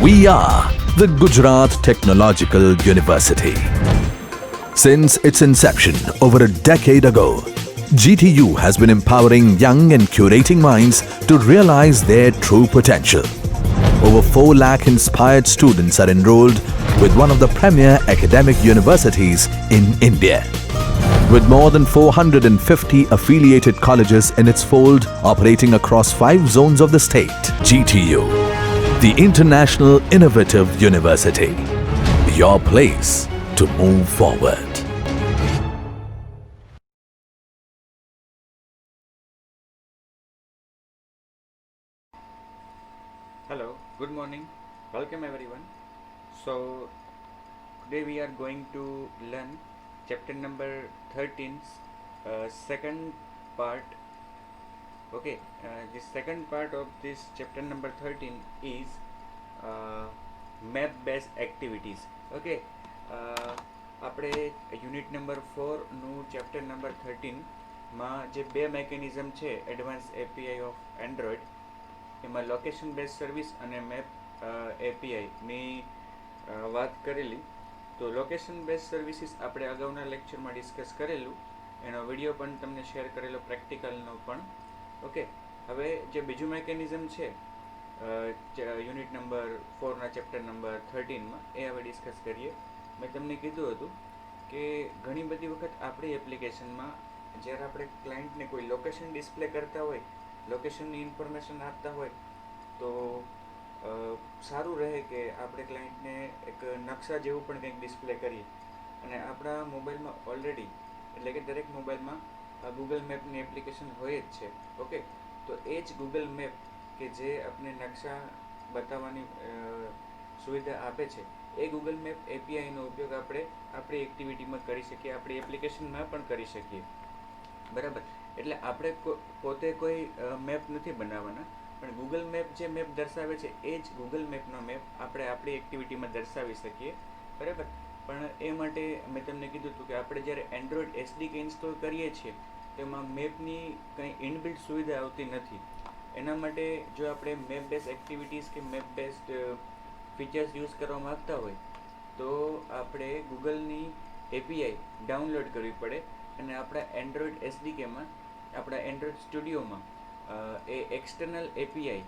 We are the Gujarat Technological University. Since its inception over a decade ago, GTU has been empowering young and curating minds to realize their true potential. Over 4 lakh inspired students are enrolled with one of the premier academic universities in India. With more than 450 affiliated colleges in its fold operating across 5 zones of the state, GTU, the International Innovative University, your place to move forward. Hello, good morning, welcome everyone. So today we are going to learn chapter number 13, second part. Okay, the second part of this chapter number 13 is map based activities. Okay, આપણે unit number 4 નું chapter number 13 માં જે બે mechanism છે advance API of Android, એમાં location base service અને map એપીઆઈની વાત કરેલી. તો લોકેશન બેઝ સર્વિસીસ આપણે અગાઉના લેક્ચરમાં ડિસ્કસ કરેલું, એનો વિડીયો પણ તમને શેર કરેલો, પ્રેક્ટિકલનો પણ. ઓકે, હવે જે બીજું મેકેનિઝમ છે યુનિટ નંબર 4ના ચેપ્ટર નંબર 13માં, એ હવે ડિસ્કસ કરીએ. મેં તમને કીધું હતું કે ઘણી બધી વખત આપણી એપ્લિકેશનમાં જ્યારે આપણે ક્લાયન્ટને કોઈ લોકેશન ડિસ્પ્લે કરતા હોય, લોકેશનની ઇન્ફોર્મેશન આપતા હોય, તો સારું રહે કે આપણે ક્લાયન્ટને એક નકશા જેવું પણ કંઈક ડિસ્પ્લે કરીએ. અને આપણા મોબાઈલમાં ઓલરેડી, એટલે કે દરેક મોબાઈલમાં ગૂગલ મેપની એપ્લિકેશન હોય જ છે. ઓકે, તો એ જ ગૂગલ મેપ કે જે આપણે નકશા બતાવવાની સુવિધા આપે છે, એ ગૂગલ મેપ એપીઆઈનો ઉપયોગ આપણે આપણી એક્ટિવિટીમાં કરી શકીએ, આપણી એપ્લિકેશનમાં પણ કરી શકીએ. બરાબર, એટલે આપણે પોતે કોઈ મેપ નથી બનાવવાના, પણ ગૂગલ મેપ જે મેપ દર્શાવે છે એ જ ગૂગલ મેપનો મેપ આપણે આપણી એક્ટિવિટીમાં દર્શાવી શકીએ. બરાબર, પણ એ માટે મેં તમને કીધું હતું કે આપણે જ્યારે એન્ડ્રોઈડ એસડીકે ઇન્સ્ટોલ કરીએ છીએ તેમાં મેપની કંઈ ઇનબિલ્ટ સુવિધા આવતી નથી. એના માટે જો આપણે મેપ બેઝ એક્ટિવિટીઝ કે મેપ બેઝડ ફીચર્સ યુઝ કરવા માગતા હોય તો આપણે ગૂગલની એપીઆઈ ડાઉનલોડ કરવી પડે અને આપણા એન્ડ્રોઈડ એસડીકેમાં, આપણા એન્ડ્રોઈડ સ્ટુડિયોમાં એ એક્સટર્નલ એપીઆઈ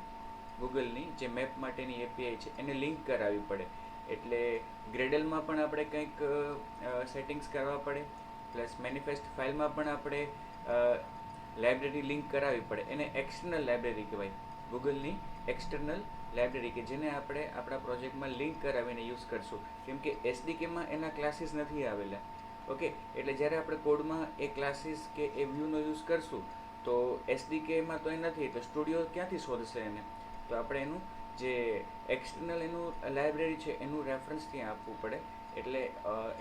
ગૂગલની જે મેપ માટેની એપીઆઈ છે એને લિંક કરાવવી પડે. એટલે ગ્રેડલમાં પણ આપણે કંઈક સેટિંગ્સ કરવા પડે, પ્લસ મેનિફેસ્ટ ફાઇલમાં પણ આપણે લાઇબ્રેરી લિંક કરાવવી પડે. એને એક્સટર્નલ લાઇબ્રેરી કહેવાય, ગૂગલની એક્સટર્નલ લાઇબ્રેરી, કે જેને આપણે આપણા પ્રોજેક્ટમાં લિંક કરાવીને યુઝ કરશું, કેમ કે એસડીકેમાં એના ક્લાસીસ નથી આવેલા. ઓકે, એટલે જ્યારે આપણે કોડમાં એ ક્લાસીસ કે એ વ્યૂનો યુઝ કરશું તો એસડીકેમાં તો એ નથી, તો સ્ટુડિયો ક્યાંથી શોધશે એને? તો આપણે એનું જે એક્સટર્નલ એનું લાઇબ્રેરી છે એનું રેફરન્સ ત્યાં આપવું પડે, એટલે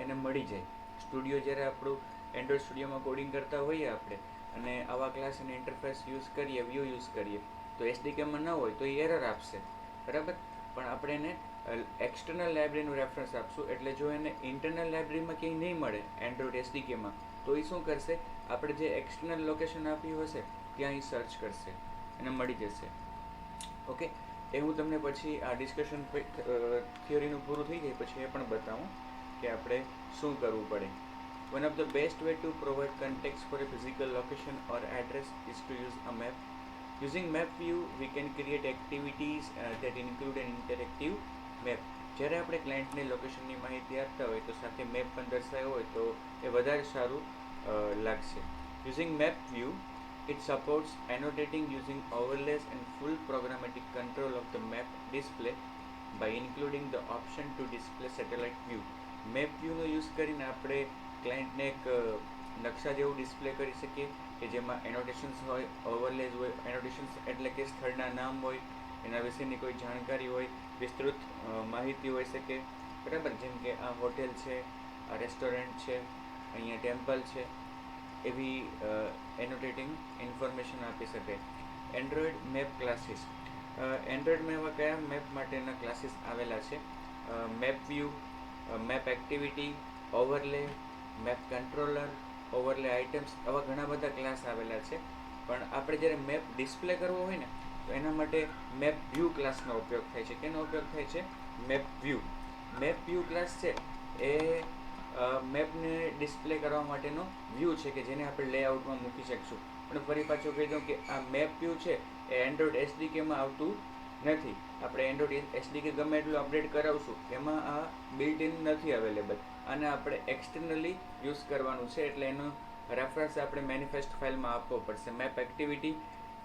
એને મળી જાય. સ્ટુડિયો જ્યારે આપણું એન્ડ્રોઈડ સ્ટુડિયોમાં કોડિંગ કરતા હોઈએ આપણે, અને આવા ક્લાસ અને ઇન્ટરફેસ યુઝ કરીએ, વ્યૂ યુઝ કરીએ, તો એસડીકેમાં ન હોય તો એ એરર આપશે. બરાબર, પણ આપણે એને એક્સટર્નલ લાઇબ્રેરીનું રેફરન્સ આપશું. એટલે જો એને ઇન્ટરનલ લાઇબ્રેરીમાં ક્યાંય નહીં મળે એન્ડ્રોઈડ એસડીકેમાં, તો એ શું કરશે, આપણે જે એક્સટર્નલ લોકેશન આપ્યું હશે ત્યાં એ સર્ચ કરશે, એને મળી જશે. ઓકે, એ હું તમને પછી આ ડિસ્કશન થિયરીનું પૂરું થઈ જાય પછી એ પણ બતાવું કે આપણે શું કરવું પડે. One of the best way to provide context for a physical location or address is to use a map. Using map view, we can create activities that include an interactive map. જ્યારે આપણે ક્લાયન્ટને લોકેશનની માહિતી આપતા હોય તો સાથે map પણ દર્શાવ્યો હોય તો એ વધારે સારું લાગશે. Using map view, it supports annotating using overlays and full programmatic control of the map display by including the option to display satellite view. Map વ્યૂનો યુઝ કરીને આપણે ક્લાયન્ટને એક નકશા જેવું ડિસ્પ્લે કરી શકીએ કે જેમાં એનોટેશન્સ હોય, ઓવરલેઝ હોય. એનોટેશન્સ એટલે કે સ્થળના નામ હોય, એના વિશેની કોઈ જાણકારી હોય, વિસ્તૃત માહિતી હોઈ શકે. બરાબર, જેમ કે આ હોટેલ છે, આ રેસ્ટોરન્ટ છે, અહીંયા ટેમ્પલ છે, એવી એનોટેટિંગ ઇન્ફોર્મેશન આપી શકે. એન્ડ્રોઈડ મેપ ક્લાસીસ, એન્ડ્રોઈડમાં એવા કયા મેપ માટેના ક્લાસીસ આવેલા છે? Map view, map activity, overlay, map controller, overlay items, આવા ઘણા બધા ક્લાસ આવેલા છે. પણ આપણે જ્યારે મેપ ડિસ્પ્લે કરવો હોય ને તો એના માટે મેપ વ્યૂ ક્લાસનો ઉપયોગ થાય છે. કેનો ઉપયોગ થાય છે? Map view. Map view class છે એ મેપને ડિસ્પ્લે કરવા માટેનો વ્યૂ છે કે જેને આપણે લેઆઉટમાં મૂકી શકશું. પણ ફરી પાછું કહી દઉં કે આ મેપ વ્યૂ છે એ એન્ડ્રોઇડ એસડીકેમાં આવતું નથી. આપણે એન્ડ્રોઇડ એસડીકે ગમે એટલું અપડેટ કરાવશું એમાં આ બિલ્ટ ઇન નથી અવેલેબલ. આને આપણે એક્સટર્નલી યુઝ કરવાનું છે, એટલે એનો રેફરન્સ આપણે મેનિફેસ્ટ ફાઇલમાં આપવો પડશે. મેપ એક્ટિવિટી,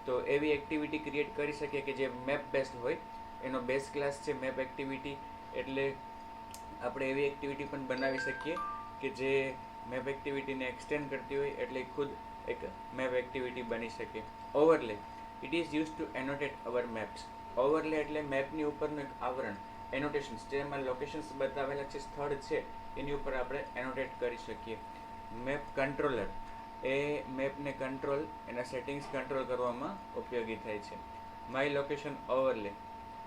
તો એવી એક્ટિવિટી ક્રિએટ કરી શકીએ કે જે મેપ બેસ્ડ હોય. એનો બેઝ ક્લાસ છે મેપ એક્ટિવિટી, એટલે આપણે એવી એક્ટિવિટી પણ બનાવી શકીએ કે જે મેપ એક્ટિવિટીને એક્સટેન્ડ કરતી હોય, એટલે ખુદ એક મેપ એક્ટિવિટી બની શકે. Overlay, it is use to annotate our maps. Overlay એટલે મેપની ઉપરનું એક આવરણ, એનોટેશન્સ, જેમાં લોકેશન્સ બતાવેલા છે, સ્થળ છે, એની ઉપર આપણે એનોટેટ કરી શકીએ. મેપ કંટ્રોલર એ મેપને કંટ્રોલ, એના સેટિંગ્સ કંટ્રોલ કરવામાં ઉપયોગી થાય છે. My location overlay,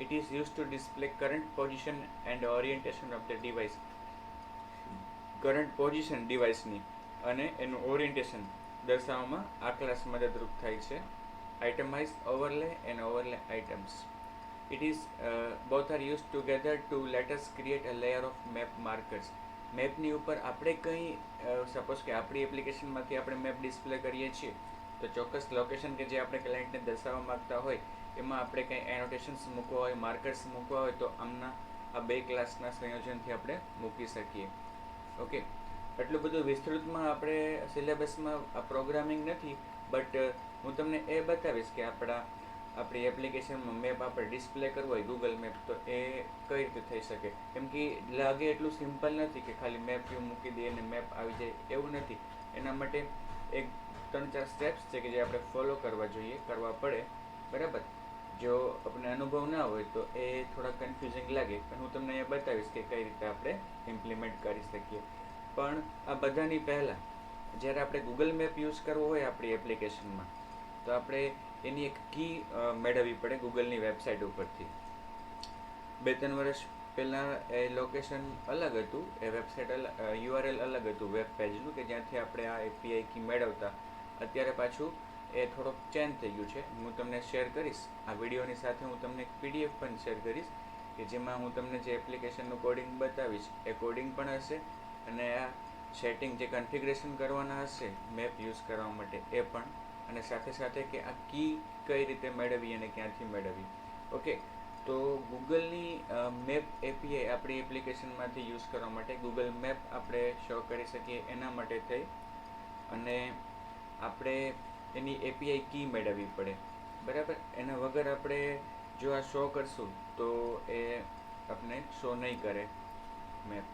it is used to display current position and orientation of the device. Current position ડિવાઇસની અને એનું ઓરિએન્ટેશન દર્શાવવામાં આ ક્લાસ મદદરૂપ થાય છે. Itemize overlay and overlay items. It is both are used together to let us create a layer of map markers. મેપની ઉપર આપણે કંઈ સપોઝ કે આપણી એપ્લિકેશનમાંથી આપણે મેપ ડિસ્પ્લે કરીએ છીએ, તો ચોક્કસ લોકેશન કે જે આપણે ક્લાયન્ટને દર્શાવવા માગતા હોય એમાં આપણે કંઈ એનોટેશન્સ મૂકવા હોય, માર્કર્સ મૂકવા હોય, તો આમના આ બે ક્લાસના સંયોજનથી આપણે મૂકી શકીએ. ઓકે, એટલું બધું વિસ્તૃતમાં આપણે સિલેબસમાં આ પ્રોગ્રામિંગ નથી, બટ હું તમને એ બતાવીશ કે આપણી એપ્લિકેશનમાં મેપ આપણે ડિસ્પ્લે કરવો હોય ગૂગલ મેપ, તો એ કઈ રીતે થઈ શકે. કેમ કે લાગે એટલું સિમ્પલ નથી કે ખાલી મેપ વ્યૂ મૂકી દઈએ અને મેપ આવી જાય, એવું નથી. એના માટે એક 3-4 સ્ટેપ્સ છે કે જે આપણે ફોલો કરવા જોઈએ, કરવા પડે, બરાબર. જો આપણને અનુભવ ના હોય તો એ થોડા કન્ફ્યુઝિંગ લાગે, પણ હું તમને એ બતાવીશ કે કઈ રીતે આપણે ઇમ્પ્લિમેન્ટ કરી શકીએ. પણ આ બધાની પહેલાં જ્યારે આપણે ગૂગલ મેપ યુઝ કરવો હોય આપણી એપ્લિકેશનમાં, તો આપણે એની એક કી મેળવવી પડે ગૂગલની વેબસાઇટ ઉપરથી. 2-3 વર્ષ પહેલાં એ લોકેશન અલગ હતું, એ વેબસાઇટ યુઆરએલ અલગ હતું વેબ પેજનું, કે જ્યાંથી આપણે આ એપીઆઈ કી મેળવતા. અત્યારે પાછું એ થોડોક ચેન્જ થઈ ગયું છે. હું તમને શેર કરીશ આ વિડીયોની સાથે, હું તમને એક પીડીએફ પણ શેર કરીશ કે જેમાં હું તમને જે એપ્લિકેશનનું કોડિંગ બતાવીશ એ કોડિંગ પણ હશે, અને આ સેટિંગ જે કન્ફિગરેશન કરવાના હશે મેપ યુઝ કરવા માટે એ પણ, અને સાથે સાથે કે આ કી કઈ રીતે મેળવવી અને ક્યાંથી મેળવવી. ઓકે, તો ગૂગલની મેપ એપીઆઈ આપણી એપ્લિકેશનમાંથી યુઝ કરવા માટે ગૂગલ મેપ આપણે શો કરી શકીએ એના માટે થઈ અને આપણે એની એપીઆઈ કી મેળવવી પડે, બરાબર. એના વગર આપણે જો આ શો કરશું તો એ આપણે શો નહીં કરે map.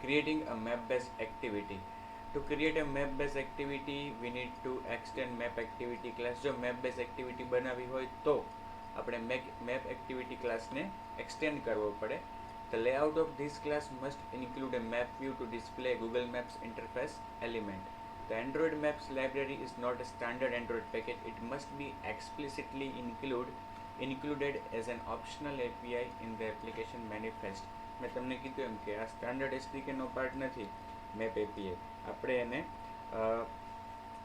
Creating a map-based activity. To create a map-based activity, we need to extend map activity class. જો map-based activity બનાવી હોય તો આપણે map activity classને extend કરવો પડે. The layout of this class must include a map view to display Google Maps interface element. The Android Maps library is not a standard Android package. It must be explicitly included as an optional API in the application manifest. મેં તમને કીધું એમ કે આ standard એસડીકેનો part નથી map API, આપણે એને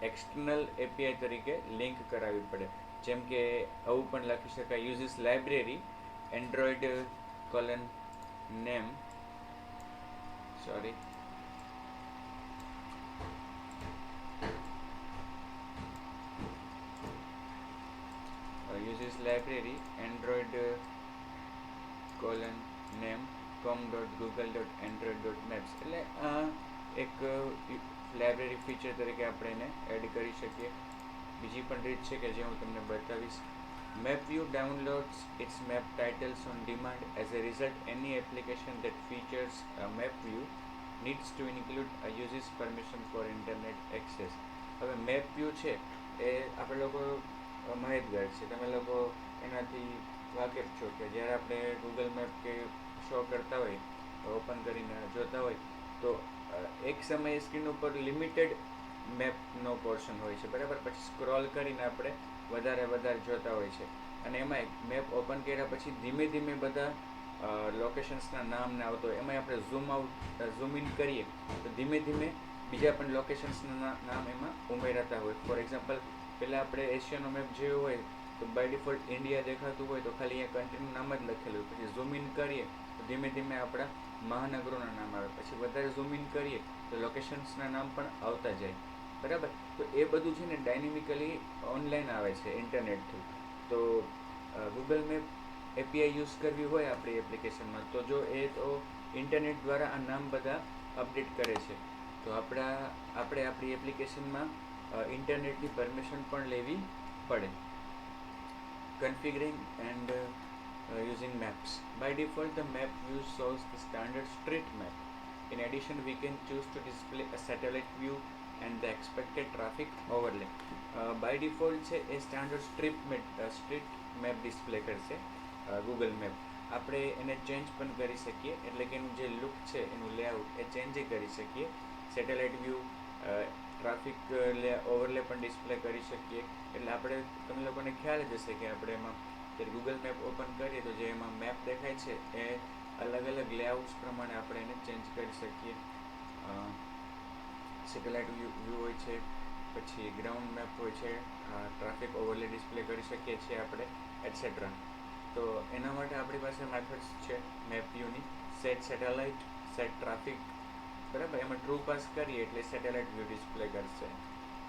external API તરીકે link કરાવવી પડે. જેમ કે આવું પણ લખી શકાય, uses library Android name uses library android name com.google.android.maps. એટલે આ એક લાઇબ્રેરી ફીચર તરીકે આપણે એને એડ કરી શકીએ. બીજી પણ રીત છે કે જે હું તમને બતાવીશ. Map view downloads its map titles on demand. As a result any application that features a map view needs to include a user's permission for internet access. હવે મેપ વ્યૂ છે એ આપણે લોકો માહિતગાર છે, તમે લોકો એનાથી વાકેફ છો કે જ્યારે આપણે ગૂગલ મેપ કે શો કરતા હોય, ઓપન કરીને જોતા હોય, તો એક સમયે સ્ક્રીન ઉપર લિમિટેડ મેપનો પોર્શન હોય છે, બરાબર. પછી સ્ક્રોલ કરીને આપણે વધારે જોતા હોય છે, અને એમાં મેપ ઓપન કર્યા પછી ધીમે ધીમે બધા લોકેશન્સના નામને આવતો હોય. એમાં આપણે ઝૂમ ઇન કરીએ તો ધીમે ધીમે બીજા પણ લોકેશન્સના નામ એમાં ઉમેરાતા હોય. ફોર એક્ઝામ્પલ પહેલાં આપણે એશિયાનો મેપ જોયો હોય તો બાય ડિફોલ્ટ ઇન્ડિયા દેખાતું હોય તો ખાલી અહીંયા કન્ટ્રીનું નામ જ લખેલું હોય. પછી ઝૂમ ઇન કરીએ તો ધીમે ધીમે આપણા મહાનગરોના નામ આવે. પછી વધારે ઝૂમ ઇન કરીએ તો લોકેશન્સના નામ પણ આવતા જાય. બરાબર. તો એ બધું છે ને ડાયનેમિકલી ઓનલાઈન આવે છે ઇન્ટરનેટ થ્રુ. તો ગૂગલ મેપ એપીઆઈ યુઝ કરવી હોય આપણી એપ્લિકેશનમાં તો જો એ તો ઇન્ટરનેટ દ્વારા આ નામ બધા અપડેટ કરે છે. તો આપણે આપણી એપ્લિકેશનમાં ઇન્ટરનેટની પરમિશન પણ લેવી પડે. Configuring and using maps. By default, the map view shows the standard street map. In addition, we can choose to display a satellite view and the expected traffic overlay. By default છે એ standard street map display કરશે Google map. આપણે એને change પણ કરી શકીએ, એટલે કે એનું જે લુક છે એનું લેઆઉટ એ ચેન્જ કરી શકીએ. સેટેલાઇટ વ્યૂ, ટ્રાફિક ઓવરલે પણ ડિસ્પ્લે કરી શકીએ. એટલે આપણે તમે લોકોને ખ્યાલ જ હશે કે આપણે એમાં જ્યારે ગૂગલ મેપ ઓપન કરીએ તો જે એમાં મેપ દેખાય છે એ અલગ અલગ લેઆઉટ્સ પ્રમાણે આપણે એને ચેન્જ કરી શકીએ. સેટેલાઇટ વ્યૂ હોય છે, પછી ગ્રાઉન્ડ મેપ હોય છે, ટ્રાફિક ઓવરલે ડિસ્પ્લે કરી શકીએ છીએ આપણે, એટસેટ્રા. તો એના માટે આપણી પાસે મેથડ્સ છે મેપ વ્યૂની. Set satellite, set traffic. બરાબર. એમાં ટ્રુ પાસ કરીએ એટલે સેટેલાઇટ વ્યૂ ડિસ્પ્લે કરશે.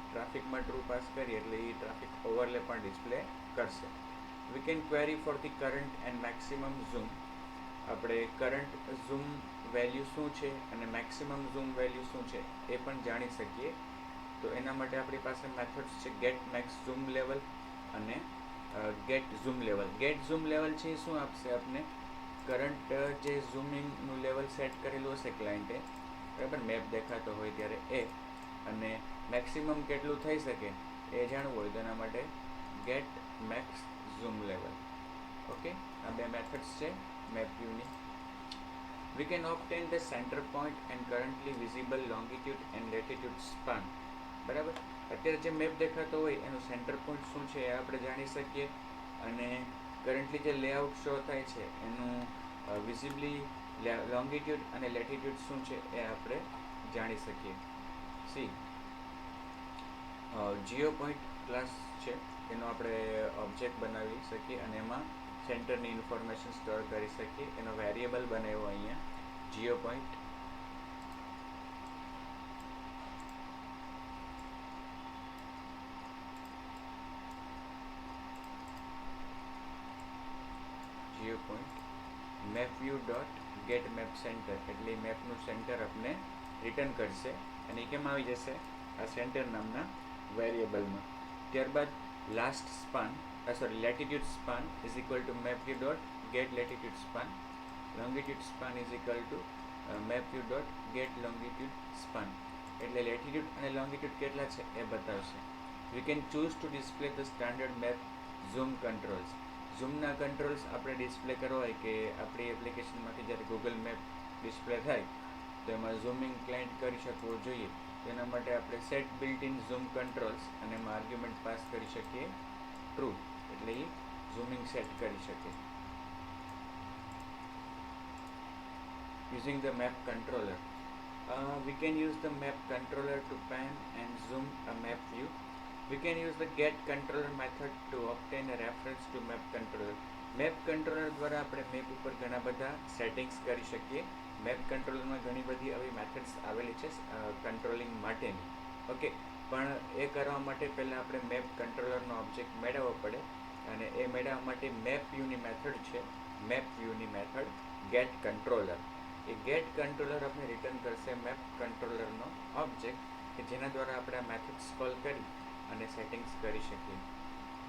ટ્રાફિકમાં ટ્રુ પાસ કરીએ એટલે એ ટ્રાફિક ઓવરલે પણ ડિસ્પ્લે કરશે. We can query for the current and maximum zoom. આપણે કરંટ ઝૂમ વેલ્યુ શું છે અને મેક્સિમમ ઝૂમ વેલ્યુ શું છે એ પણ જાણી શકીએ. તો એના માટે આપણી પાસે મેથડ્સ છે ગેટ મેક્સ ઝૂમ લેવલ અને get zoom level. Get zoom level છે એ શું આપશે આપને? કરંટ જે ઝૂમિંગનું લેવલ સેટ કરેલું હશે ક્લાયન્ટે, બરાબર, મેપ દેખાતો હોય ત્યારે એ, અને મેક્સિમમ કેટલું થઈ શકે એ જાણવું હોય તો એના માટે get max zoom level. Okay, આ બે મેથડ્સ છે મેપ વ્યૂની. We can obtain the centre point and currently visible longitude and latitude span. બરાબર. અત્યારે જે મેપ દેખાતો હોય એનું સેન્ટર પોઈન્ટ શું છે એ આપણે જાણી શકીએ, અને કરન્ટલી જે લેઆઉટ શો થાય છે એનું વિઝિબલી લોંગિટ્યુડ અને લેટિટ્યુડ શું છે એ આપણે જાણી શકીએ. સી જીઓ પોઈન્ટ ક્લાસ છે એનો આપણે ઓબ્જેક્ટ બનાવી શકીએ અને એમાં સેન્ટરની ઇન્ફોર્મેશન સ્ટોર કરી શકીએ. એનો વેરિયેબલ બનાવ્યો અહીંયા geo point. Geo point map view dot get map center, એટલે મેપનું સેન્ટર આપણે રિટર્ન કરશે અને એ કેમ આવી જશે? આ સેન્ટર નામના વેરિયેબલમાં. ત્યારબાદ last span, latitude span is equal to map view dot get latitude span. Longitude span is equal to map view dot get longitude span. એટલે લેટિટ્યુડ અને લોંગિટ્યુડ કેટલા છે એ બતાવશે. We can choose to display the standard map zoom controls. ઝૂમના controls આપણે display કરવા હોય કે આપણી એપ્લિકેશનમાંથી જ્યારે ગૂગલ મેપ ડિસ્પ્લે થાય તો એમાં ઝૂમિંગ ક્લાયન્ટ કરી શકવું જોઈએ. તો એના માટે આપણે set built in zoom controls અને એમાં આર્ગ્યુમેન્ટ પાસ કરી શકીએ ટ્રુ, એટલે એ ઝૂમિંગ સેટ કરી શકે. using the map controller. We can use the map controller to pan and zoom a map view. We can use the get controller method to obtain a reference to map controller. Map controller દ્વારા આપણે map ઉપર ઘણા બધા settings કરી શકીએ. Map કંટ્રોલરમાં ઘણી બધી આવી મેથડ્સ આવેલી છે કંટ્રોલિંગ માટેની. ઓકે, પણ એ કરવા માટે પહેલાં આપણે મેપ કંટ્રોલરનો ઓબ્જેક્ટ મેળવવો પડે, અને એ મેળવવા માટે મેપ વ્યૂની મેથડ છે, મેપ વ્યૂની મેથડ ગેટ કંટ્રોલર. એ ગેટ કંટ્રોલર આપણે રિટર્ન કરશે મેપ કંટ્રોલરનો ઓબ્જેક્ટ, કે જેના દ્વારા આપણે આ મેથડ્સ કોલ કરી અને સેટિંગ્સ કરી શકીએ.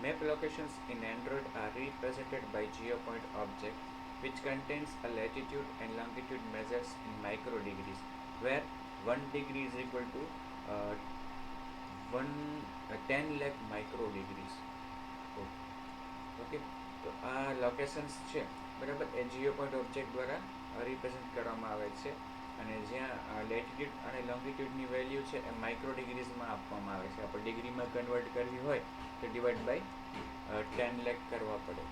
Map locations in Android are represented by GeoPoint object, which contains a latitude and longitude measures in micro degrees, where 1 degree is equal to 10 lakh micro degrees. Okay, તો આ locations છે, બરાબર, એ GeoPoint object દ્વારા represent કરવામાં આવે છે, અને જ્યાં લેટિટ્યુડ અને લોંગિટ્યુડની વેલ્યુ છે એ માઇક્રો ડિગ્રીઝમાં આપવામાં આવે છે. આપણે ડિગ્રીમાં કન્વર્ટ કરવી હોય તો ડિવાઈડ બાય 10 lakh કરવા પડે.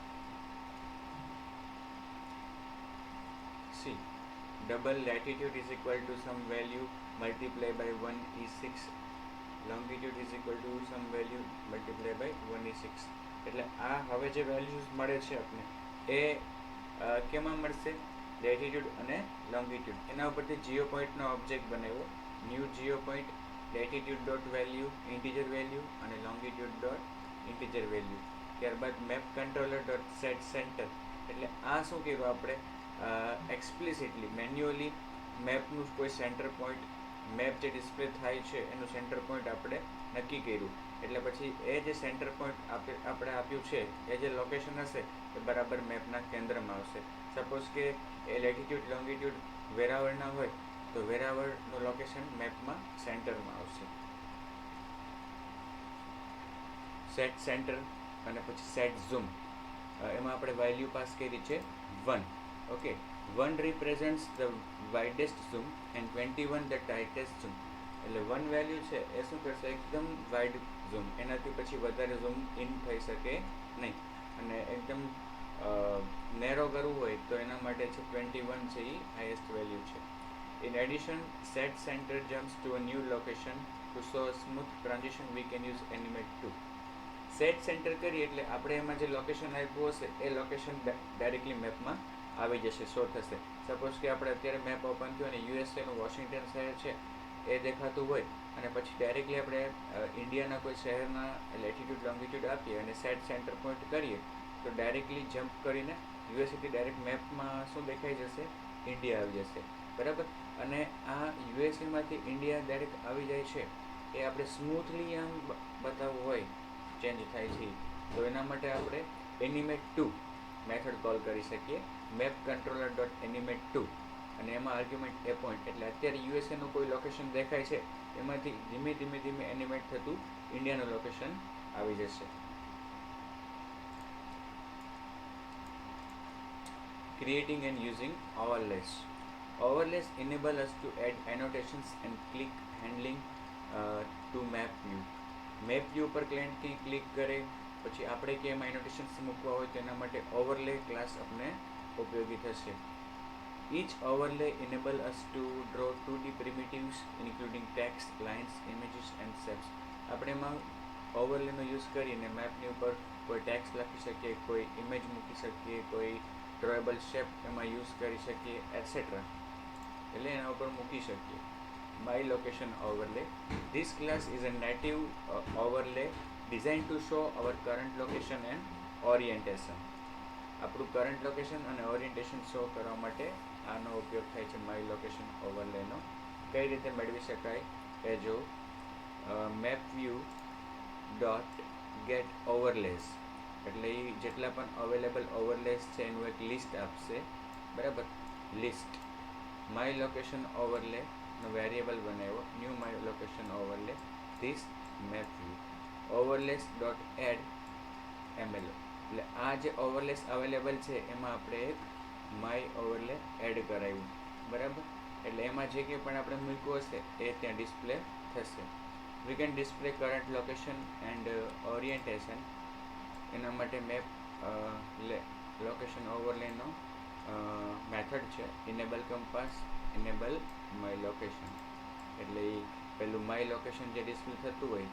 C double latitude is equal to some value multiply by 1 is 6 longitude is equal to some value multiply by 1/6. એટલે આ હવે જે વેલ્યુઝ મળે છે આપણે એ કેમાં મળશે? લેટિટ્યુડ અને લોંગિટ્યુડ. એના ઉપરથી જીઓ પોઈન્ટનો ઓબ્જેક્ટ બનાવ્યો. New Jio point latitude dot value integer value અને લોંગિટ્યુડ ડોટ ઇન્ટીજર વેલ્યુ. ત્યારબાદ map controller dot set centre. એટલે આ શું કર્યું આપણે? એક્સપ્લિસિટલી મેન્યુઅલી મેપનું કોઈ સેન્ટર પોઈન્ટ, મેપ જે ડિસ્પ્લે થાય છે એનું સેન્ટર પોઈન્ટ આપણે નક્કી કર્યું. એટલે પછી એ જે સેન્ટર પોઈન્ટ આપણે આપ્યું છે એ જે લોકેશન હશે એ બરાબર મેપના કેન્દ્રમાં આવશે. સપોઝ કે એ લેટિટ્યુડ લોંગિટ્યુડ વેરાવળના હોય તો વેરાવળનું લોકેશન મેપમાં સેન્ટરમાં આવશે. સેટ સેન્ટર અને પછી સેટ ઝૂમ, એમાં આપણે વેલ્યુ પાસ કરી છે 1. Okay, 1 represents the widest zoom and 21 the tightest zoom. એટલે 1 વેલ્યુ છે એ શું કરશે? એકદમ વાઇડ ઝૂમ, એનાથી પછી વધારે ઝૂમ ઇન થઈ શકે નહીં. અને એકદમ નેરો કરવું હોય તો એના માટે છે 21 છે એ હાઈએસ્ટ વેલ્યુ છે. In addition, set center jumps to a new location to so smooth transition we can use animate 2. Set center કરીએ એટલે આપણે એમાં જે લોકેશન આપ્યું હશે એ લોકેશન ડાયરેક્ટલી મેપમાં આવી જશે, શો થશે. સપોઝ કે આપણે અત્યારે મેપ ઓપન થયું અને યુએસએનું વોશિંગ્ટન શહેર છે એ દેખાતું હોય અને પછી ડાયરેક્ટલી આપણે ઇન્ડિયાના કોઈ શહેરના લેટિટ્યુડ લોંગિટ્યુડ આપીએ અને સેટ સેન્ટર પોઈન્ટ કરીએ તો ડાયરેક્ટલી જમ્પ કરીને યુએસએથી ડાયરેક્ટ મેપમાં શું દેખાઈ જશે? ઇન્ડિયા આવી જશે. બરાબર. અને આ યુએસએમાંથી ઇન્ડિયા ડાયરેક્ટ આવી જાય છે એ આપણે સ્મૂથલી આમ બતાવવું હોય ચેન્જ થાય છે તો એના માટે આપણે એનિમેટ 2 મેથડ કોલ કરી શકીએ. મેપ કંટ્રોલર ડોટ એનિમેટ 2 અને એમાં આર્ગ્યુમેન્ટ એ પોઈન્ટ. એટલે અત્યારે યુએસએનું કોઈ લોકેશન દેખાય છે એમાંથી ધીમે ધીમે ધીમે એનિમેટ થતું ઇન્ડિયાનું લોકેશન આવી જશે. Creating and using overlays. Overlays enable us to add annotations and click handling to map view. Map view પર ક્લાયન્ટથી ક્લિક કરે પછી આપણે કેમ એનોટેશન્સ મૂકવા હોય તેના માટે ઓવરલે ક્લાસ આપણે ઉપયોગી થશે. Each overlay enable us to draw 2D primitives including text, lines, images and shapes. આપણે એમાં ઓવરલેનો યુઝ કરીને મેપની ઉપર કોઈ ટેક્સ્ટ લખી શકીએ, કોઈ ઇમેજ મૂકી શકીએ, કોઈ ડ્રોએબલ શેપ એમાં યુઝ કરી શકીએ એટસેટ્રા. એટલે એના ઉપર મૂકી શકીએ. My location overlay. This class is a native overlay designed to show our current location and orientation. આપણું કરંટ લોકેશન અને ઓરિએન્ટેશન શો કરવા માટે આનો ઉપયોગ થાય છે માય લોકેશન ઓવરલેનો. કઈ રીતે મેળવી શકાય એ જો મેપ વ્યૂ ડોટ ગેટ ઓવરલેસ એટલે એ જેટલા પણ અવેલેબલ ઓવરલેસ છે એનું એક લિસ્ટ આપશે. બરાબર. લિસ્ટ માય લોકેશન ઓવરલે નો વેરિયેબલ બનાવ્યો new my location overlay this map view overlays dot add ML. એટલે આ જે ઓવરલેસ અવેલેબલ છે એમાં આપણે એક માય ઓવરલે એડ કરાવ્યું. બરાબર. એટલે એમાં જે કંઈ પણ આપણે મૂક્યું હશે એ ત્યાં ડિસ્પ્લે થશે. We can display current location and orientation. એના માટે મેપ લોકેશન ઓવરલેનો મેથડ છે enable compass enable my location. એટલે એ પેલું માય લોકેશન જે ડિસ્પ્લે થતું હોય.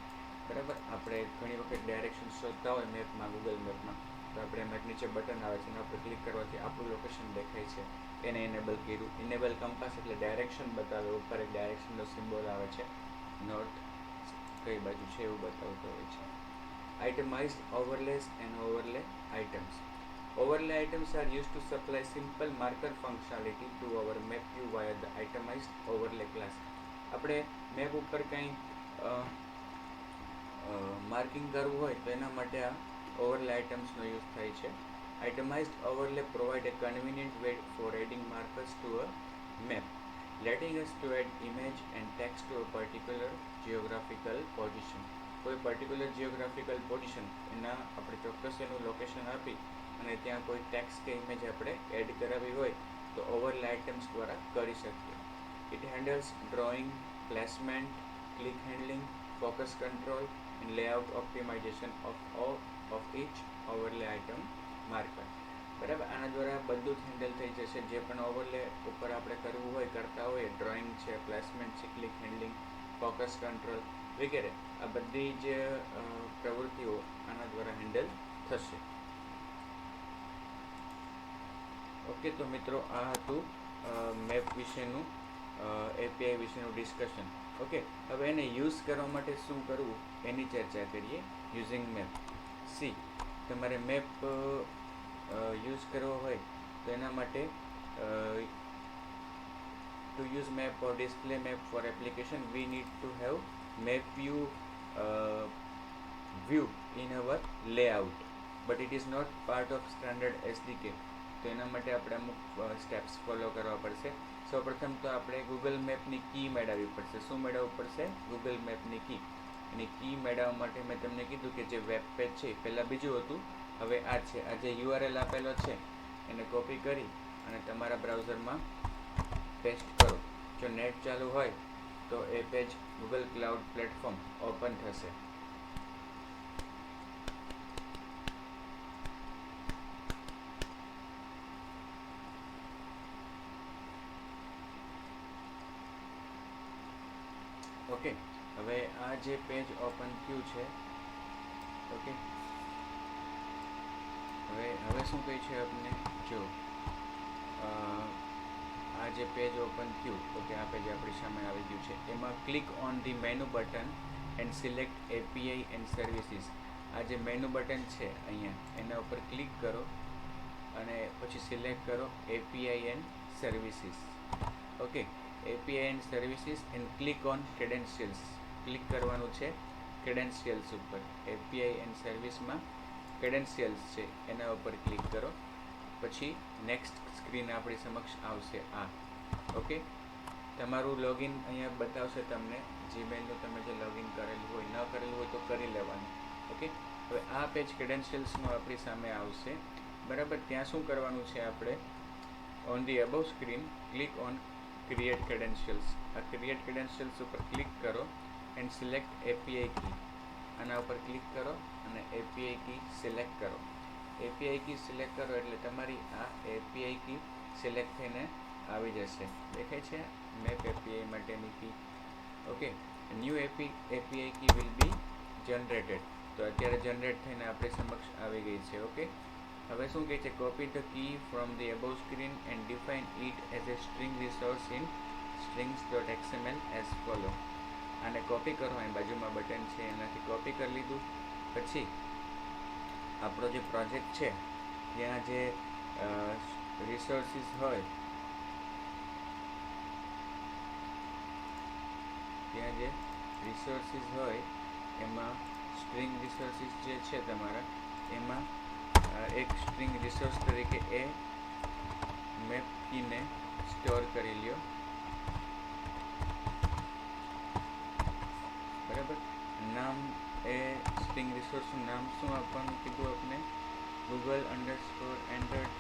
બરાબર. આપણે ઘણી વખત ડાયરેક્શન શોધતા હોય મેપમાં, ગૂગલ મેપમાં, તો આપણે મેપ નીચે બટન આવે છે એના પર ક્લિક કરવાથી આપણું લોકેશન દેખાય છે. એને ઇનેબલ કર્યું. ઇનેબલ કમ્પાસ એટલે ડાયરેક્શન બતાવે, ઉપર એક ડાયરેક્શનનો સિમ્બોલ આવે છે, નોર્થ કઈ બાજુ છે એવું બતાવતો હોય છે. Itemized overlays and overlay items. Overlay items are used to supply simple marker functionality to our map view via the itemized overlay class. આપણે મેપ ઉપર કંઈ માર્કિંગ કરવું હોય તો એના માટે આ ઓવરલે આઇટમ્સનો યુઝ થાય છે. Itemized overlay provide a convenient way for adding markers to a map, letting us to add image and text to a particular geographical position. કોઈ પર્ટિક્યુલર જિયોગ્રાફિકલ પોઝિશન એના આપણે ચોક્કસ એનું લોકેશન આપી અને ત્યાં કોઈ ટેક્સ્ટ કે ઇમેજ આપણે એડ કરાવી હોય તો ઓવરલે આઇટમ્સ દ્વારા કરી શકીએ. It handles drawing, placement, click handling, focus control and layout optimisation of each overlay item marker. બરાબર. આના દ્વારા બધું જ હેન્ડલ થઈ જશે. જે પણ ઓવરલે ઉપર આપણે કરવું હોય કરતા હોય, ડ્રોઈંગ છે, પ્લેસમેન્ટ છે, ક્લિક હેન્ડલિંગ, ફોકસ કંટ્રોલ વગેરે આ બધી જ પ્રવૃત્તિઓ આના દ્વારા હેન્ડલ થશે. ઓકે, તો મિત્રો આ હતું મેપ વિશેનું એપીઆઈ વિશેનું ડિસ્કશન. ઓકે, હવે એને યુઝ કરવા માટે શું કરવું એની ચર્ચા કરીએ. Using map. સી, તમારે મેપ યુઝ કરવો હોય તો એના માટે to use map or display map for application we need to have map view view in our layout, but it is not part of standard SDK. તો એના માટે આપણે અમુક સ્ટેપ્સ ફોલો કરવા પડશે. સૌપ્રથમ તો આપણે ગૂગલ મેપની કી મેળવવી પડશે. શું મેળવવું પડશે? ગૂગલ મેપની કી. એની કી મેળવવા માટે મેં તમને કીધું કે જે વેબ પેજ છે પહેલાં બીજું હતું, હવે આ છે. આ જે URL આપેલો છે એને કોપી કરી અને તમારા બ્રાઉઝરમાં પેસ્ટ કરો. જો નેટ ચાલુ હોય તો એ page Google cloud platform open થશે. ઓકે, હવે આ જે પેજ ઓપન થયું છે. ઓકે, હવે શું કહે છે આપને? જો આ જે પેજ ઓપન થયું, ઓકે, આ પેજ આપણી સામે આવી ગયું છે. એમાં click on the menu button and select API and services. આ જે મેનુ બટન છે અહીંયા એના ઉપર ક્લિક કરો અને પછી સિલેક્ટ કરો API and services. Okay, API and services and click on credentials. Click કરવાનું છે ક્રેડેન્શિયલ્સ ઉપર. એપીઆઈ એન્ડ સર્વિસમાં ક્રેડેન્શિયલ્સ છે એના ઉપર ક્લિક કરો. પછી નેક્સ્ટ સ્ક્રીન આપણી સમક્ષ આવશે આ. ઓકે, તમારું લોગિન અહીંયા બતાવશે તમને. જીમેલનું તમે જે લોગિન કરેલું હોય, ન કરેલું હોય તો કરી લેવાનું. ઓકે, હવે આ પેજ ક્રેડેન્શિયલ્સનું આપણી સામે આવશે. બરાબર, ત્યાં શું કરવાનું છે આપણે? On the above screen click on create credentials. આ ક્રિએટ ક્રેડેન્શિયલ્સ ઉપર ક્લિક કરો એન્ડ સિલેક્ટ એપીઆઈ કી. આના ઉપર ક્લિક કરો અને એપીઆઈ કી સિલેક્ટ કરો. એપીઆઈ કી સિલેક્ટ કરો એટલે તમારી આ એપીઆઈ કી સિલેક્ટ થઈને આવી જશે. દેખાય છે મેપ એપીઆઈ માટેની key. Okay, new API key will be generated. તો અત્યારે જનરેટ થઈને આપણી સમક્ષ આવી ગઈ છે. ઓકે, હવે શું કહે છે? Copy the key from the above screen and define it as a string resource in strings.xml as follow. આને કોપી કરો. અહીં બાજુમાં બટન છે એનાથી કોપી કરી લીધું. પછી આપણો જે પ્રોજેક્ટ છે ત્યાં જે રિસોર્સિસ હોય, એમાં સ્ટ્રિંગ રિસોર્સિસ જે છે તમારા, એમાં એક સ્ટ્રિંગ રિસોર્સ તરીકે એ મેપ કીને સ્ટોર કરી લ્યો. બરાબર, નામ એ સ્ટ્રિંગ રિસોર્સનું નામ શું આપવાનું કીધું આપણે? Google underscore Android,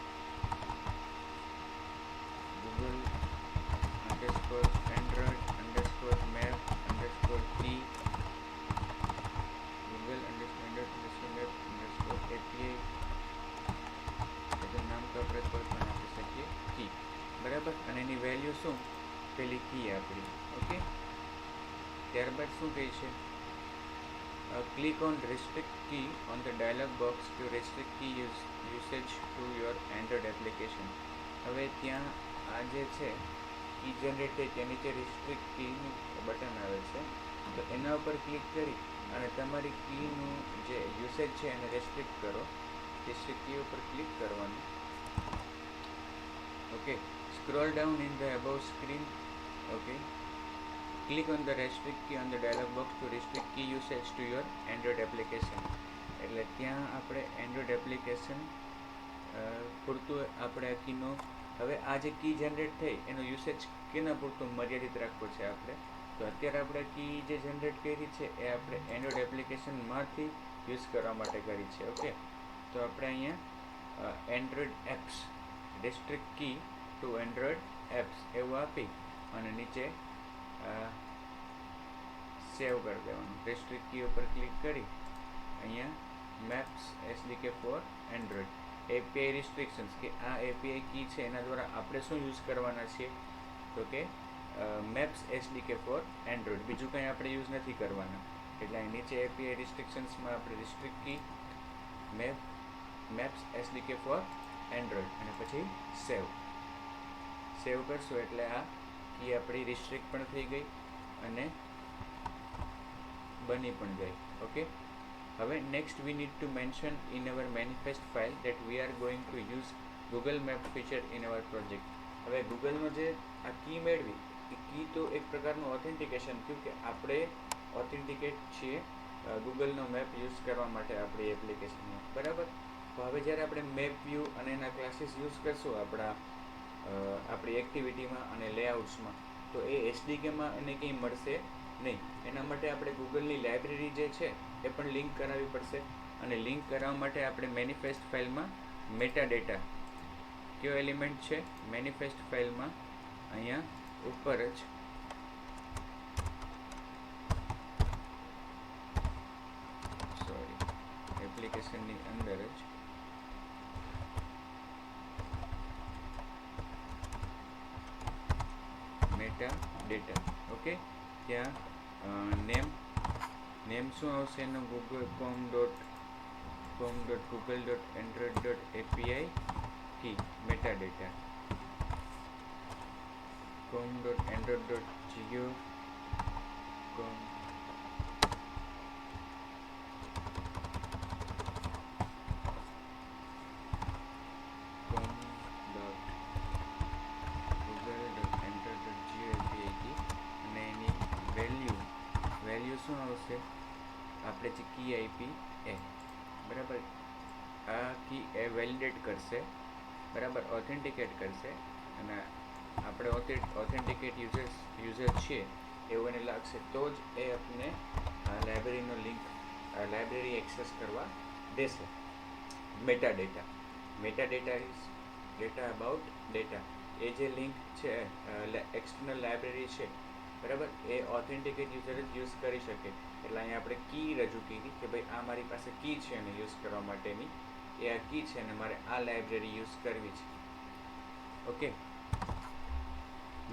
Google underscore Android underscore map underscore key, Google underscore Android underscore map underscore API. બધું નામ તો આપણે કોઈ પણ આપી શકીએ. કી. બરાબર, અને એની વેલ્યુ શું? પેલી કી આપણી. ઓકે, ત્યારબાદ શું કહે છે? Click on restrict key on the dialog box to restrict key usage to your Android application. હવે ત્યાં આ જે છે કી જનરેટ થઈ તેની જે રિસ્ટ્રિક્ટ કીનું બટન આવે છે, તો એના ઉપર ક્લિક કરી અને તમારી કીનું જે યુસેજ છે એને રેસ્ટ્રિક્ટ કરો. રિસ્ટ્રિક્ટ કી ઉપર ક્લિક કરવાનું. Okay, scroll down in the above screen. Okay, click on the restrict key on the dialog box to restrict key usage to your Android application. એટલે ત્યાં આપણે એન્ડ્રોઇડ એપ્લિકેશન પૂરતું આપણે આ કીનો, હવે આ જે કી જનરેટ થઈ એનો યુસેજ કેના પૂરતું મર્યાદિત રાખવો છે આપણે? તો અત્યારે આપણે કી જે જનરેટ કરી છે એ આપણે એન્ડ્રોઇડ એપ્લિકેશનમાંથી યુઝ કરવા માટે કરી છે. ઓકે, તો આપણે અહીંયા Android apps restrict key to Android apps એવું આપી અને નીચે સેવ કરી દેવાનું. રેસ્ટ્રિક્ટ કી ઉપર ક્લિક કરી અહીંયા maps SDK for Android API restrictions, કે આ એપીઆઈ કી છે એના દ્વારા આપણે શું યુઝ કરવાના છીએ? તો કે મેપ્સ એસડીકે ફોર એન્ડ્રોઈડ, બીજું કંઈ આપણે યુઝ નથી કરવાના. એટલે અહીં નીચે એપીઆઈ રિસ્ટ્રિક્શન્સમાં આપણે રિસ્ટ્રિક્ટ કી મેપ્સ એસડીકે ફોર એન્ડ્રોઈડ અને પછી સેવ કરશું એટલે આ કી આપણી રિસ્ટ્રિક્ટ પણ થઈ ગઈ અને બની પણ ગઈ. ઓકે, હવે next we need to mention in our manifest file that we are going to use Google map feature in our project. હવે ગૂગલનો જે આ કી મેળવી એ કી તો એક પ્રકારનું ઓથેન્ટિકેશન થયું કે આપણે ઓથેન્ટિકેટ છીએ ગૂગલનો મેપ યુઝ કરવા માટે આપણી એપ્લિકેશનમાં, બરાબર. તો હવે જ્યારે આપણે મેપ વ્યૂ અને એના ક્લાસીસ યુઝ કરશું આપણી એક્ટિવિટીમાં અને લેઆઉટ્સમાં, તો એ એસડીકેમાં એને કંઈ મળશે નહીં. એના માટે આપણે ગૂગલની લાઇબ્રેરી જે છે એ પણ લિંક કરાવવી પડશે. અને લિંક કરાવવા માટે આપણે મેનિફેસ્ટ ફાઇલમાં મેટા ડેટા કયો એલિમેન્ટ છે મેનિફેસ્ટ ફાઇલમાં અહીંયા ઉપર જ એપ્લિકેશનની અંદર જ મેટા ડેટા. ઓકે, ત્યાં નેમ શું આવશે એનો com.google.android.api કી મેટા ડેટા com.android.geo શું આવશે આપણે જે કી આપી એ, બરાબર. આ કી એ વેલિડેટ કરશે, બરાબર, ઓથેન્ટિકેટ કરશે અને આપણે ઓથેન્ટિકેટ યુઝર છીએ એવું એને લાગશે તો જ એ આપણને લાઇબ્રેરીનો લિંક લાઇબ્રેરી એક્સેસ કરવા દેશે. Meta data is data about data. એ જે લિંક છે એક્સટર્નલ લાઇબ્રેરી છે, બરાબર, એ ઓથેન્ટિકેટ યુઝર જ યુઝ કરી શકે. એટલે અહીંયા આપણે કી રજૂ કરી કે ભાઈ આ મારી પાસે કી છે એને યુઝ કરવા માટેની, એ આ કી છે અને મારે આ લાઇબ્રેરી યુઝ કરવી છે. Okay,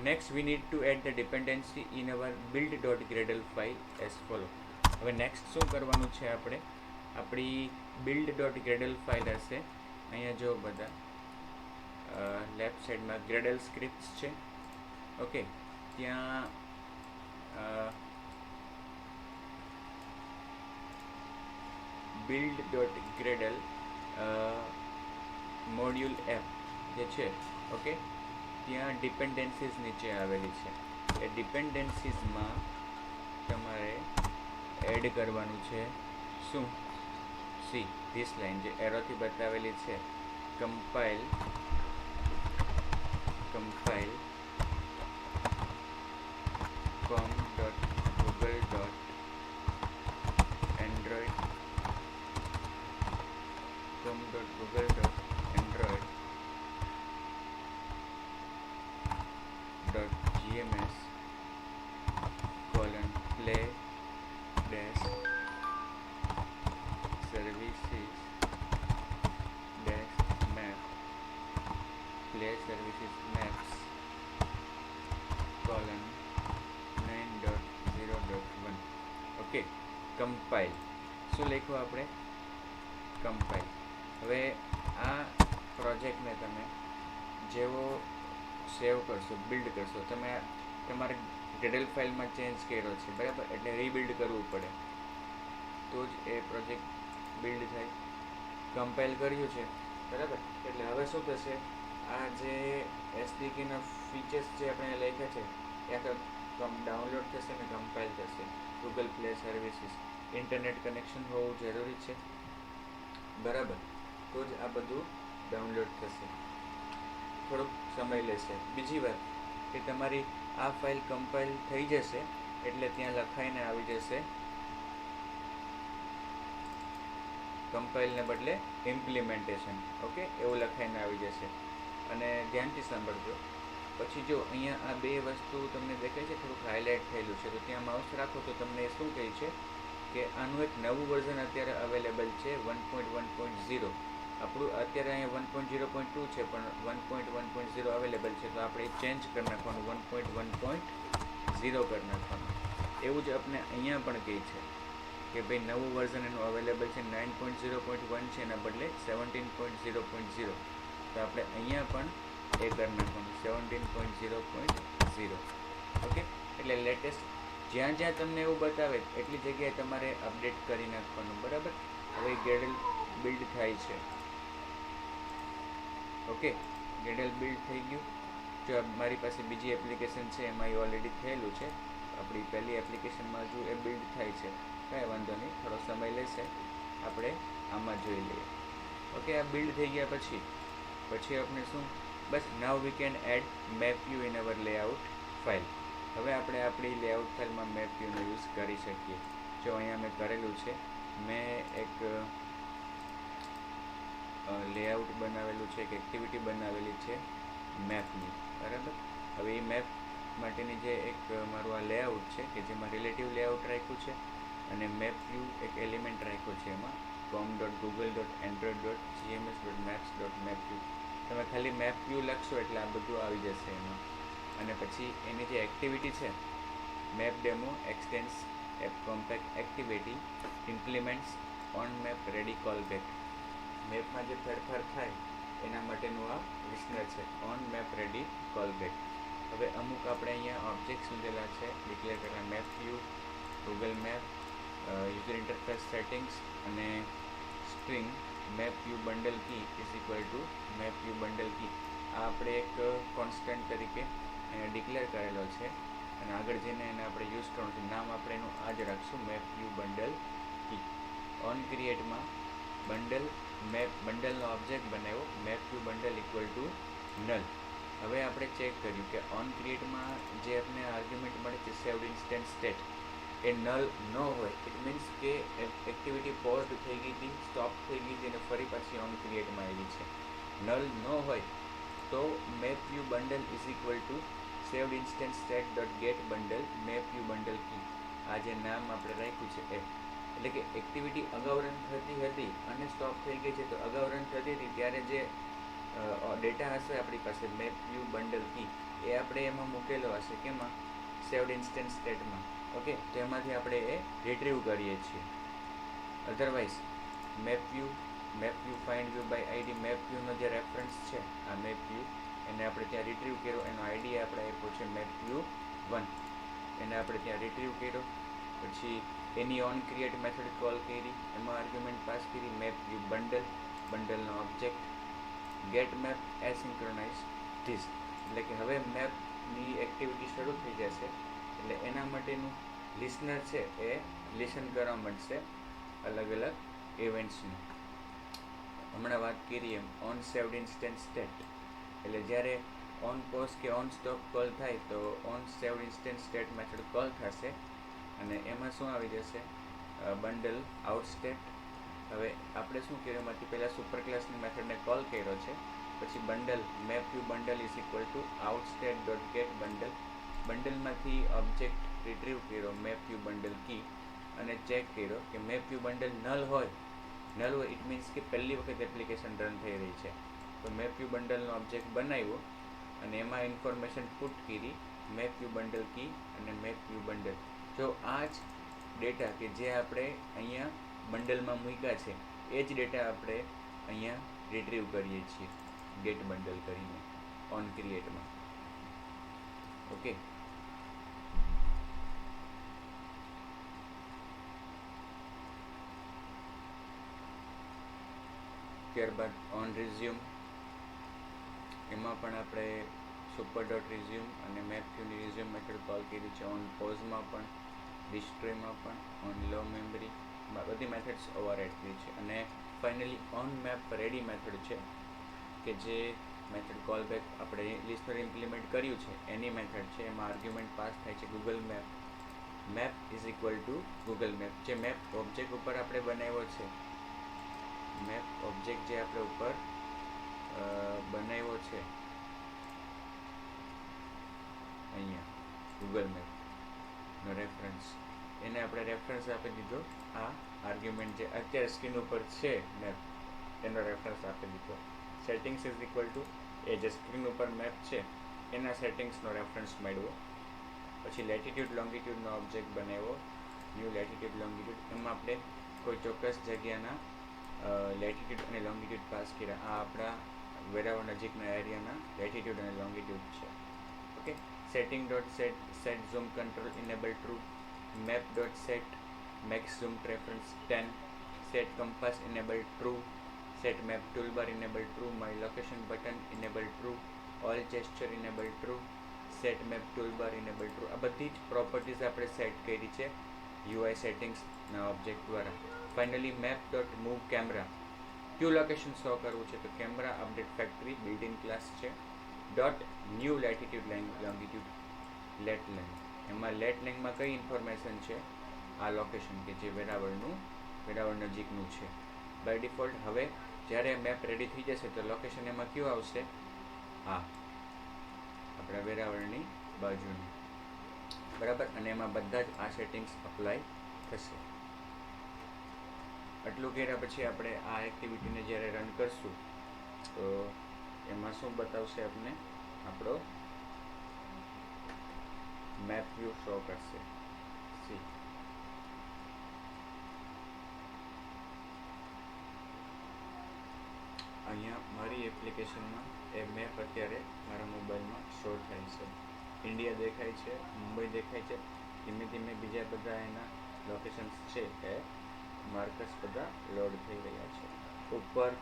next we need to add the dependency in our build.gradle file as follow. હવે નેક્સ્ટ શું કરવાનું છે, આપણે આપણી build.gradle ફાઇલ હશે. અહીંયા જો બધા લેફ્ટ સાઈડમાં ગ્રેડલ સ્ક્રિપ્ટ્સ છે. ઓકે, ત્યાં build.gradle મોડ્યુલ એપ જે છે, ઓકે, ત્યાં ડિપેન્ડન્સીઝ નીચે આવેલી છે. એ ડિપેન્ડન્સીઝમાં તમારે એડ કરવાનું છે શું? સી ધીસ લાઇન જે એરોથી બતાવેલી છે, compile com.google.android.gms play dash services dash map play services maps 9.0.1. Okay, compile શું લખ્યું આપણે? કમ્પાઇલ. હવે આ પ્રોજેક્ટને તમે જેવો સેવ કરશો, બિલ્ડ કરશો, તમે તમારે ગ્રેડલ ફાઇલમાં ચેન્જ કર્યો છે, બરાબર, એટલે રીબિલ્ડ કરવું પડે તો જ એ પ્રોજેક્ટ બિલ્ડ થાય. કમ્પાઇલ કર્યું છે, બરાબર, એટલે હવે શું થશે, આ જે એસડીકેના ફીચર્સ જે આપણે લખ્યા છે એ આખા ડાઉનલોડ થશે અને કમ્પાઇલ થશે. Google play services, internet connection હોવું જરૂરી છે, બરાબર, તો જ આ બધું ડાઉનલોડ થશે. થોડોક સમય લેશે. બીજી વાત કે તમારી આ ફાઇલ કમ્પાઇલ થઈ જશે એટલે ત્યાં લખાઈને આવી જશે કમ્પાઇલને બદલે ઇમ્પ્લિમેન્ટેશન. ઓકે, એવું લખાઈને આવી જશે. અને ધ્યાનથી સાંભળજો. પછી જો અહીંયા આ બે વસ્તુ તમને દેખાય છે, થોડુંક હાઇલાઇટ થયેલું છે, તો ત્યાં માઉસ રાખો તો તમને શું કહે છે કે આનું એક નવું વર્ઝન અત્યારે અવેલેબલ છે 1.1.0. આપણું અત્યારે અહીંયા 1.0.2 છે પણ 1.1.0 અવેલેબલ છે, તો આપણે ચેન્જ કરી નાખવાનું 1.1.0 કરી નાખવાનું. એવું જ આપણે અહીંયા પણ કહે છે કે ભાઈ નવું વર્ઝન એનું અવેલેબલ છે 9.0.1 છે, એના બદલે 17.0.0, તો આપણે અહીંયા પણ એ કરી નાખવાનું 17.0.0. ઓકે, એટલે લેટેસ્ટ જ્યાં જ્યાં તમને એવું બતાવે એટલી જગ્યાએ તમારે અપડેટ કરી નાખવાનું. બરાબર, હવે ગેડલ બિલ્ડ થાય છે. ઓકે, ગેડલ બિલ્ડ થઈ ગયું. જો મારી પાસે બીજી એપ્લિકેશન છે એમાં એ ઓલરેડી થયેલું છે, આપણી પહેલી એપ્લિકેશનમાં હજુ એ બિલ્ડ થાય છે. કાંઈ વાંધો નહીં, થોડો સમય લેશે, આપણે આમાં જોઈ લઈએ. ઓકે, આ બિલ્ડ થઈ ગયા પછી આપણે શું, બસ now we can add map view in our layout file. હવે આપણે આપણી લેઆઉટ ફાઇલમાં મેપ વ્યૂનો યુઝ કરી શકીએ. જો અહીંયા મેં કરેલું છે, મેં એક લેઆઉટ બનાવેલું છે, એક એક્ટિવિટી બનાવેલી છે મેપની. બરાબર, હવે એ મેપ માટેની જે એક મારું આ લેઆઉટ છે કે જેમાં રિલેટિવ લેઆઉટ રાખ્યું છે અને મેપ વ્યૂ એક એલિમેન્ટ રાખ્યો છે એમાં com.google.android.gms.maps.mapview. તમે ખાલી મેપ વ્યૂ લખશો એટલે આ બધું આવી જશે એમાં. અને પછી એની જે એક્ટિવિટી છે map demo extends app compact activity implements on map ready call back. મેપમાં જે ફેરફાર થાય એના માટેનું આ લિસ્નર છે, on map ready call back. હવે અમુક આપણે અહીંયા ઓબ્જેક્ટ્સ લીધેલા છે, ડિક્લેર કરેલા map view, Google map, user interface settings અને string map view bundle key is equal to map view bundle key. આ આપણે એક કોન્સ્ટન્ટ તરીકે અહીંયા ડિક્લેર કરેલો છે અને આગળ જઈને એને આપણે યુઝ કરવાનું છે. નામ આપણે એનું આ જ રાખશું, map view bundle key. On ક્રિએટમાં બંડલનો ઓબ્જેક્ટ બનાવ્યો, map view bundle equal to null. હવે આપણે ચેક કર્યું કે ઓન ક્રિએટમાં જે આપણે આર્ગ્યુમેન્ટ મળે છે સેવડ ઇન્સ્ટન્ટ સ્ટેટ એ નલ ન હોય, ઇટ મીન્સ કે એક્ટિવિટી પોઝડ થઈ ગઈ હતી, સ્ટોપ થઈ ગઈ હતી અને ફરી પાછી ઓન ક્રિએટમાં આવી છે. નલ ન હોય તો map view bundle is equal to saved instant state dot get bundle map view bundle key. આ જે નામ આપણે રાખ્યું છે એ, એટલે કે એક્ટિવિટી અગાઉ રન થતી હતી અને સ્ટોપ થઈ ગઈ છે, તો અગાઉ રન થતી હતી ત્યારે જે ડેટા હશે આપણી પાસે મેપ વ્યૂ બંડલ કી એ આપણે એમાં મૂકેલો હશે, કેમાં, સેવડ ઇન્સ્ટન્ટ સ્ટેટમાં. ઓકે, તો એમાંથી આપણે એ રિટ્રીવ કરીએ છીએ. Otherwise map view find view by ID, map વ્યૂનો જે રેફરન્સ છે આ મેપ વ્યૂ એને આપણે ત્યાં રિટ્રીવ કર્યો, એનો આઈડી આપણે આપ્યો છે મેપ વ્યૂ 1, એને આપણે ત્યાં રિટ્રીવ કર્યો. પછી એની ઓન ક્રિએટ મેથડ કોલ કરી, એમાં આર્ગ્યુમેન્ટ પાસ કરી મેપ વ્યૂ બંડલનો object get map asynchronize this, એટલે કે હવે મેપની એક્ટિવિટી શરૂ થઈ જશે એટલે એના માટેનું લિસનર છે એ લિસન કરવા મળશે અલગ અલગ ઇવેન્ટ્સનું. હમણાં વાત કરીએ એમ ઓન સેવડ ઇન્સ્ટન્ટ સ્ટેટ, એટલે જ્યારે ઓન પોઝ કે ઓન સ્ટોપ કોલ થાય તો on saved instant state method call થશે અને એમાં શું આવી જશે, બંડલ આઉટ સ્ટેટ. હવે આપણે શું કર્યું, એમાંથી પહેલાં સુપર ક્લાસની મેથડને કોલ કર્યો છે, પછી bundle map view bundle is equal to out state dot get bundle, બંડલમાંથી ઓબ્જેક્ટ રિટ્રીવ કર્યો મેપ વ્યૂ બંડલ કી અને ચેક કર્યો કે મેપ વ્યૂ બંડલ નલ હોય ઇટ મીન્સ કે પહેલી વખત એપ્લિકેશન રન થઈ રહી છે, તો મેપ વ્યૂ બંડલનો ઓબ્જેક્ટ બનાવ્યો અને એમાં ઇન્ફોર્મેશન પુટ કરી મેપ વ્યૂ બંડલ કી અને મેપ વ્યૂ બંડલ. જો આ જ ડેટા કે જે આપણે અહીંયા બંડલમાં મૂક્યા છે એ જ ડેટા આપણે અહીંયા રિટ્રીવ કરીએ છીએ ગેટ બંડલ કરીને ઓન ક્રિએટમાં. ઓકે, ત્યારબાદ ઓન રિઝ્યુમ, એમાં પણ આપણે સુપર ડોટ રિઝ્યુમ અને મેપ વ્યૂની રિઝ્યુમ મેથડ કોલ કરી છે. ઓન પોઝમાં પણ, ડિસ્ટ્રીમાં પણ, ઓન લો મેમરી, બધી મેથડ્સ ઓવરરાઇડ કરી છે. અને finally on map ready method છે કે જે મેથડ કોલ બેક આપણે લિસ્નર ઇમ્પ્લિમેન્ટ કર્યું છે એની મેથડ છે. એમાં આર્ગ્યુમેન્ટ પાસ થાય છે Google map is equal two Google map. જે મેપ ઓબ્જેક્ટ ઉપર આપણે બનાવ્યો છે, મેપ ઓબ્જેક્ટ જે આપણે ઉપર બનાવ્યો છે અહીંયા ગૂગલ મેપનો રેફરન્સ, એને આપણે રેફરન્સ આપી દીધો આ આર્ગ્યુમેન્ટ જે અત્યારે સ્ક્રીન ઉપર છે મેપ એનો રેફરન્સ આપી દીધો. સેટિંગ્સ ઇઝ ઇક્વલ ટુ એ જે સ્ક્રીન ઉપર મેપ છે એના સેટિંગ્સનો રેફરન્સ મેળવો. પછી લેટિટ્યૂડ લોંગિટ્યૂડનો ઓબ્જેક્ટ બનાવ્યો, ન્યૂ લેટિટ્યૂડ લોંગિટ્યૂડ. એમાં આપણે કોઈ ચોક્કસ જગ્યાના લેટિટ્યૂડ અને લોંગિટ્યૂડ પાસ કર્યા. આ આપણા વેરાવળ નજીકના એરિયાના લેટિટ્યૂડ અને લોંગિટ્યૂડ છે. Okay. Setting dot set zoom control enable true, map dot set max zoom preference 10, set compass enable true, set map toolbar enable true, my location button enable true, all gesture enable true, set map toolbar enable true. આ બધી જ properties આપણે set કરી છે UI સેટિંગ્સના object દ્વારા. Finally map dot move camera, કયું location show કરવું છે તો camera update factory building class છે. Dot new latitude longitude lat lang, એમાં લેટ લેંગમાં કઈ ઇન્ફોર્મેશન છે, આ લોકેશન કે જે વેરાવળ નજીકનું છે. બાય ડિફોલ્ટ હવે જ્યારે મેપ રેડી થઈ જશે તો લોકેશન એમાં કયું આવશે, આ આપણા વેરાવળની બાજુનું, બરાબર. અને એમાં બધા જ આ સેટિંગ્સ અપ્લાય થશે. આટલું કર્યા પછી આપણે આ એક્ટિવિટીને જ્યારે રન કરશું તો એમાં શું બતાવશે આપણને, આપણો મેપ વ્યૂ શો કરશે. સી અહીંયા મારી એપ્લિકેશનમાં એ મેપ અત્યારે મારા મોબાઈલમાં શો થાય છે. ઇન્ડિયા દેખાય છે, મુંબઈ દેખાય છે. ધીમે ધીમે બીજા બધા એના લોકેશન્સ છે એ માર્કર્સ બધા લોડ થઈ રહ્યા છે. ઉપર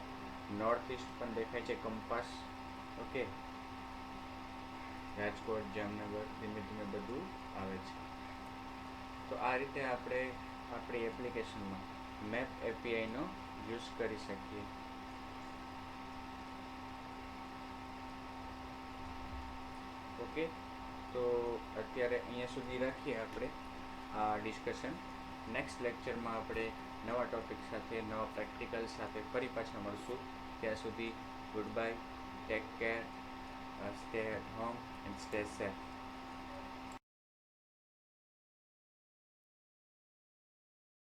નોર્થ ઇસ્ટ પણ દેખાય છે, કંપાસ. ઓકે. રાજકોટ, જામનગર ધીમે ધીમે બધું આવે છે. તો આ રીતે આપણે આપણી એપ્લિકેશનમાં મેપ APIનો યુઝ કરી શકીએ. ઓકે. તો અત્યારે અહીંયા સુધી રાખીએ આપણે આ ડિસ્કશન. નેક્સ્ટ લેક્ચરમાં આપણે નવા ટોપિક સાથે, નવા પ્રેક્ટિકલ સાથે ફરી પાછા મળશું. ત્યાં સુધી good bye, take care, stay at home and stay safe.